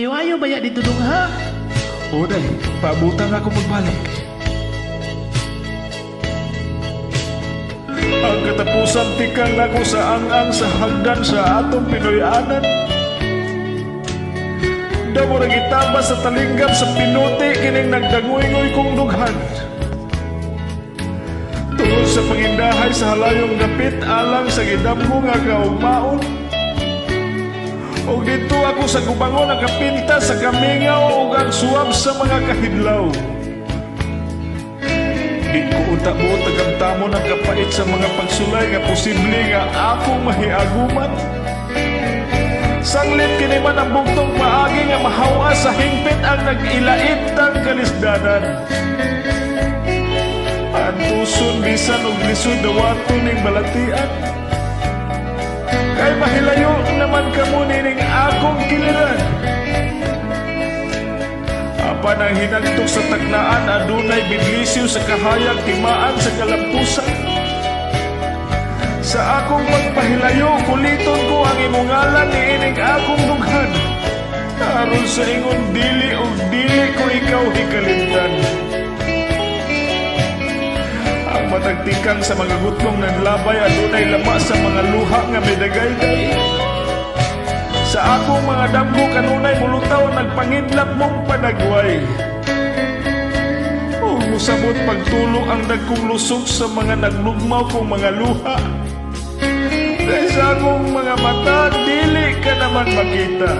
Ayaw baya dito dong ha? O day, paabutang ako magbalik. Ang katapusan tikang ako sa ang sa hagdan sa atong Pinoyanan. Damo na gitaba sa talinggam sa pinuti kining nagdangoy-ngoy kong dughan. Tungod sa pangindahay sa halayong dapit alang sa gidamgo nga kaugmaon. O dito ako sa gubangon nakapinta sa kamingaw o ang suwab sa mga kahidlaw. Di ko uta-buot tagamtamon ang kapait sa mga pagsulay nga posible nga akong mahiaguman. Sanglit kini man ang bugtong paagi nga mahawa sa hingpit ang nag-ilait ng kalisdanan. Antuson bisan og lisod dawaton ning balatian. Kay mahilayo naman kamo nining akong kiliran. Apan ang hinagtok sa tagnaan adunay biglisyo sa kahayag timaan sa kalampusan. Sa akong pagpahilayo kuliton ko ang imungalan ni ining akong dughan. Aron sa ingon dili o dili ko ikaw hikalimtan. Ang matagtikan sa mga gutlong naglabay adunay lama sa mga luha nga medagayday. Sa akong mga damgo kanunay mulutaw nagpangidlap mong panagway. O musabot pagtulo ang dagkong lusog sa mga naglugmaw kong mga luha. Kaya sa akong mga mata dili ka naman makita.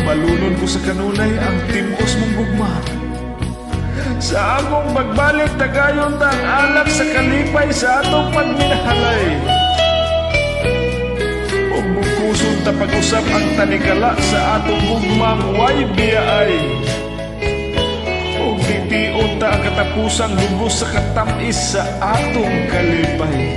Malunon ko sa kanunay ang timos mong gugma. Sa akong magbalik tagayon tang alak sa kalipay sa atong pagminahalay. O bukuson ta pag-usap ang tanikala sa atong gugmang way biyaay. O titiyon ta ang katapusang lubos sa katamis sa atong kalipay.